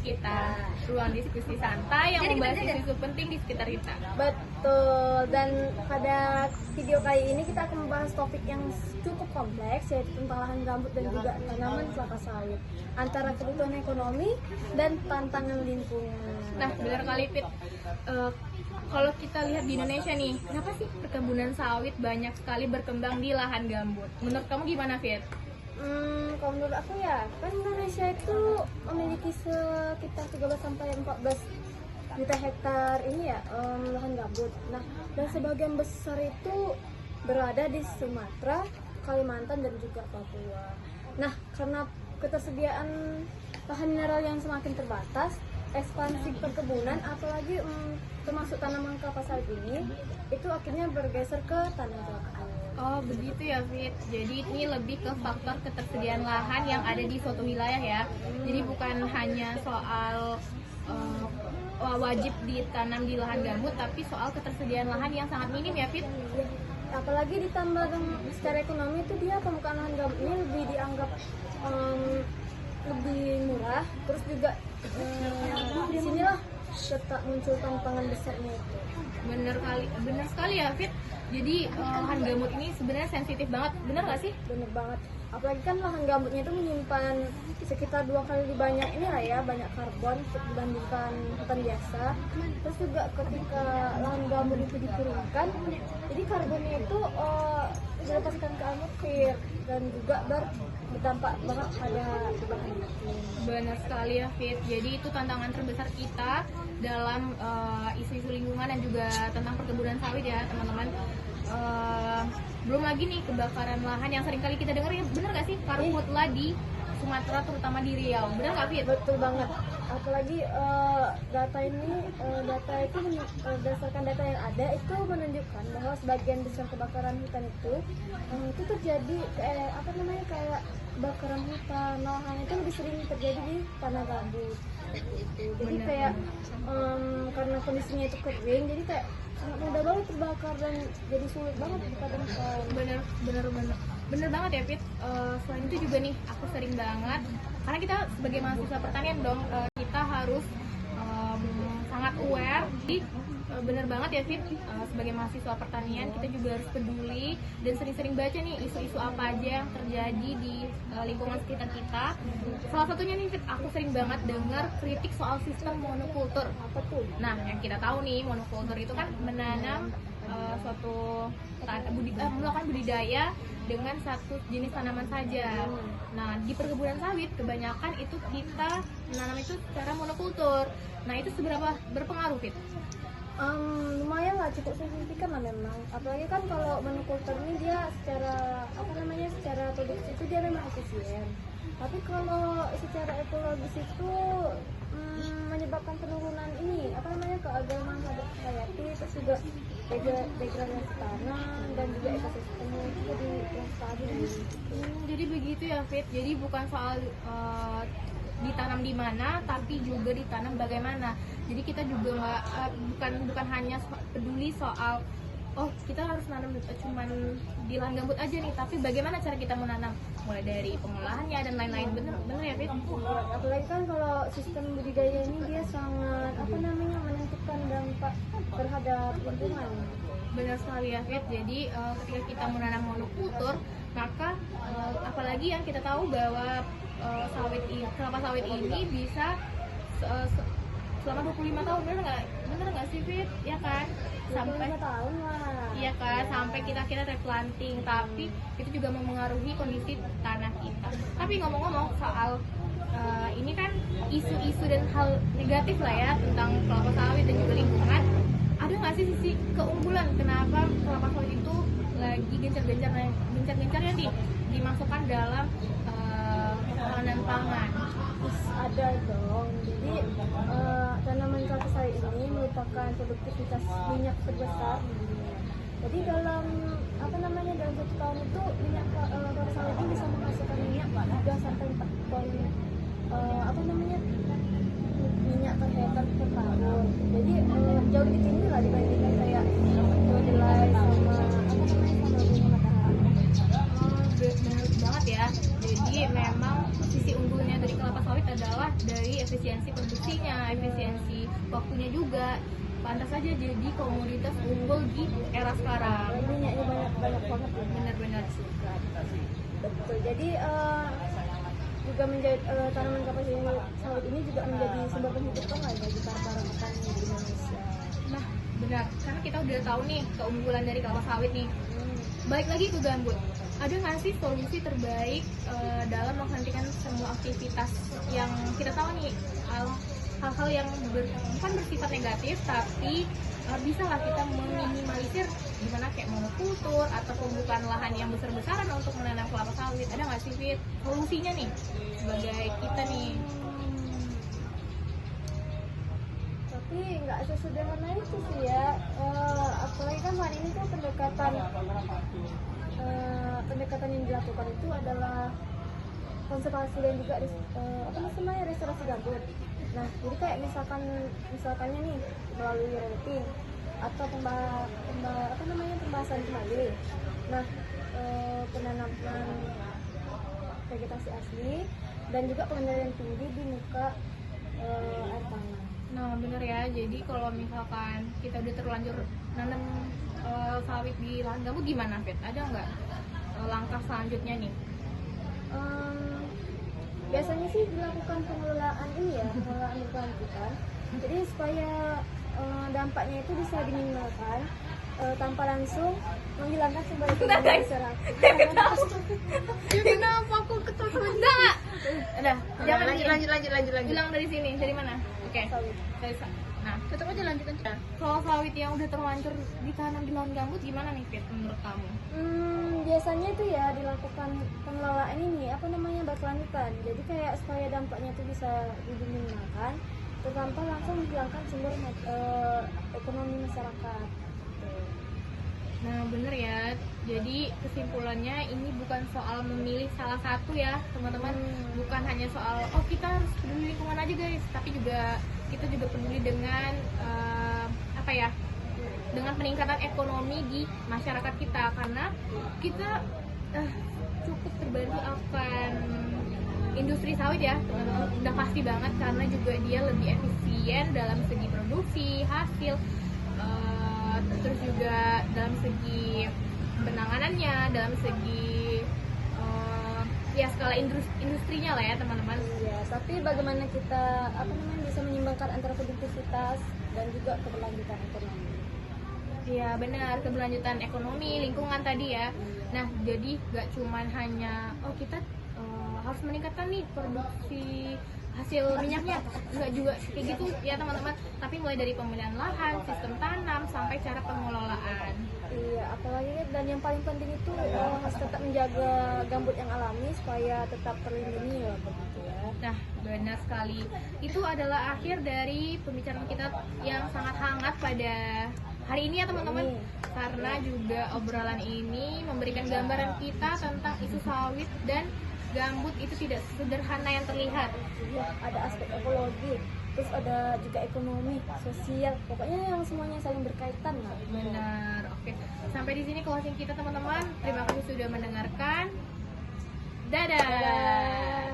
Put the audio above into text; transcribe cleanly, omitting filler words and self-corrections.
kita, ruang diskusi santai yang membahas isu-isu penting di sekitar kita. Betul, dan pada video kali ini kita akan membahas topik yang cukup kompleks, yaitu tentang lahan gambut dan juga tanaman kelapa sawit, antara kebutuhan ekonomi dan tantangan lingkungan. Nah, benar kali Fit. Kalau kita lihat di Indonesia nih, kenapa sih perkebunan sawit banyak sekali berkembang di lahan gambut? Menurut kamu gimana, Fit? Kalau menurut aku ya, kan Indonesia itu memiliki sekitar 13 sampai 14 juta hektar ini ya, lahan gambut. Nah, dan sebagian besar itu berada di Sumatera, Kalimantan dan juga Papua. Nah, karena ketersediaan lahan mineral yang semakin terbatas, ekspansi perkebunan apalagi termasuk tanaman kelapa sawit ini itu akhirnya bergeser ke tanah gambut. Oh begitu ya Fit. Jadi ini lebih ke faktor ketersediaan lahan yang ada di suatu wilayah ya. Jadi bukan hanya soal wajib ditanam di lahan gambut, tapi soal ketersediaan lahan yang sangat minim ya Fit. Apalagi ditambah secara ekonomi itu dia permukaan lahan gambut ini lebih dianggap lebih murah. Terus juga di sinilah tetap muncul tantangan besarnya itu. Bener sekali ya Fit. Jadi lahan gambut ini sebenarnya sensitif banget, bener nggak sih? Bener banget. Apalagi kan lahan gambutnya itu menyimpan sekitar 2 kali lebih banyak ini lah ya, banyak karbon dibandingkan hutan biasa. Terus juga ketika lahan gambut itu dikeringkan, jadi karbonnya itu dilepaskan ke atmosfer dan juga berdampak banget pada perubahan iklim. Benar sekali ya Fit. Jadi itu tantangan terbesar kita dalam isu-isu lingkungan dan juga tentang perkebunan sawit ya teman-teman. Belum lagi nih kebakaran lahan yang sering kali kita dengar ya, bener gak sih? Karhutla di Sumatera terutama di Riau, bener gak Fit? Betul banget. Apalagi data itu berdasarkan data yang ada itu menunjukkan bahwa sebagian besar kebakaran hutan itu terjadi kayak kebakaran hutan lahan itu lebih sering terjadi di tanah gambut. Jadi kayak karena kondisinya itu kering, jadi kayak sangat mudah banget terbakar dan jadi sulit banget dipadamkan. Bener banget ya Fit. Selain itu juga nih aku sering banget, karena kita sebagai mahasiswa pertanian dong, kita harus sangat aware. Bener banget ya Fit, sebagai mahasiswa pertanian kita juga harus peduli dan sering-sering baca nih isu-isu apa aja yang terjadi di lingkungan sekitar kita. Salah satunya nih Fit, aku sering banget dengar kritik soal sistem monokultur. Apa tuh? Nah, yang kita tahu nih, monokultur itu kan menanam melakukan budidaya dengan satu jenis tanaman saja. Nah, di perkebunan sawit kebanyakan itu kita menanam itu secara monokultur. Nah, itu seberapa berpengaruh Fit? Lumayan lah, cukup signifikan lah memang. Apalagi kan kalau monokultur ini dia secara produksi itu dia memang efisien. Tapi kalau secara ekologis itu menyebabkan penurunan keagraman habitat hayati, terus juga degradasi tanah dan juga ekosistemnya itu jadi yang stabil. Jadi begitu ya Fit. Jadi bukan soal ditanam di mana, tapi juga ditanam bagaimana. Jadi kita juga bukan hanya peduli soal kita harus nanam cuman di lahan gambut aja nih, tapi bagaimana cara kita menanam, mulai dari pengolahannya dan lain-lain. Bener ya Fit? Apalagi kan kalau sistem budidaya ini dia sangat menentukan dampak terhadap lingkungan. Benar sekali ya Fit. Jadi ketika kita menanam monokultur, maka apalagi yang kita tahu bahwa kelapa sawit ini bisa selama 25 tahun, bener nggak sih Fit? Ya kan? Sampai 25 tahun lah. Iya kan, sampai kita replanting, tapi itu juga mempengaruhi kondisi tanah kita. Tapi ngomong-ngomong soal ini kan isu-isu dan hal negatif lah ya tentang kelapa sawit dan juga lingkungan. Ada nggak sih sisi keunggulan kenapa kelapa sawit itu lagi gencar-gencarnya dimasukkan dalam ketahanan pangan? Ada dong. Jadi tanaman kelapa sawit ini merupakan produktivitas minyak terbesar di dunia. Jadi dalam dalam 1 tahun itu minyak kelapa sawit ini bisa menghasilkan minyak 3 sampai 4 ton minyak per hektar per tahun. Jadi jauh lebih tinggi lah dibandingkan kayak kedelai sama bunga matahari. Benar banget ya. Jadi memang sisi unggulnya dari kelapa sawit adalah dari efisiensi produksinya, efisiensi waktunya juga. Pantas saja jadi komoditas unggul di era sekarang. Minyaknya banyak banget ya. Benar-benar. Betul. Jadi juga menjadi tanaman kapas sawit ini juga menjadi sumber penghidupan lah bagi para petani di Indonesia. Nah, benar. Karena kita udah tahu nih keunggulan dari kelapa sawit nih. Balik lagi ke gambut. Ada nggak sih solusi terbaik dalam menghentikan semua aktivitas yang kita tahu nih hal-hal yang bukan bersifat negatif, tapi bisa lah kita meminimalisir gimana kayak monokultur atau pembukaan lahan yang besar-besaran untuk menanam kelapa sawit. Ada nggak sih Fit solusinya nih sebagai kita nih? Tapi nggak sesederhana itu sih ya. Apalagi kan hari ini tuh pendekatan yang dilakukan itu adalah konservasi dan juga restorasi gambut. Nah, jadi kayak misalkannya nih melalui routing atau pembahasan kembali. Nah, penanaman vegetasi asli dan juga pengendalian tinggi di muka air tanah. Nah bener ya, jadi kalau misalkan kita udah terlanjur nanam sawit di lahan gambut gimana Fit? Ada nggak langkah selanjutnya nih? Biasanya sih dilakukan pengelolaan berkelanjutan. Jadi supaya dampaknya itu bisa diminimalkan tanpa langsung menghilangkan sumber ekonomi masyarakat. Kenapa aku ketemu? Enggak. Udah, jangan lanjut. Bilang dari sini, dari mana? Oke. Sawit. Dari Nah, Tutup aja, lanjut aja. kalau sawit yang udah terlanjur ditanam di lahan gambut gimana nih Fit menurut kamu? Biasanya itu ya dilakukan pengelolaan ini berkelanjutan. Jadi kayak supaya dampaknya itu bisa diminimalkan tanpa langsung menghilangkan sumber ekonomi masyarakat. Nah bener ya, jadi kesimpulannya ini bukan soal memilih salah satu ya teman-teman. Bukan hanya soal kita harus peduli lingkungan aja guys, tapi juga kita juga peduli dengan dengan peningkatan ekonomi di masyarakat kita, karena kita cukup terbantu akan industri sawit ya teman-teman, udah pasti banget, karena juga dia lebih efisien dalam segi produksi hasil, terus juga dalam segi penanganannya, dalam segi skala industrinya lah ya teman-teman. Iya, tapi bagaimana kita bisa menyeimbangkan antara produktivitas dan juga keberlanjutan ekonomi. Iya benar, keberlanjutan ekonomi, lingkungan tadi ya. Nah jadi gak cuman hanya kita harus meningkatkan nih produksi hasil minyaknya, enggak juga kayak gitu ya teman-teman, tapi mulai dari pemilihan lahan, sistem tanam, sampai cara pengelolaan. Iya, apalagi dan yang paling penting itu harus tetap menjaga gambut yang alami supaya tetap terlindungi ya begitu ya. Nah benar sekali, itu adalah akhir dari pembicaraan kita yang sangat hangat pada hari ini ya teman-teman, karena juga obrolan ini memberikan gambaran kita tentang isu sawit dan gambut itu tidak sederhana yang terlihat. Ya, ada aspek ekologi, terus ada juga ekonomi, sosial, pokoknya yang semuanya saling berkaitan lah. Benar, oke. Sampai di sini closing kita teman-teman. Terima kasih sudah mendengarkan. Dadah.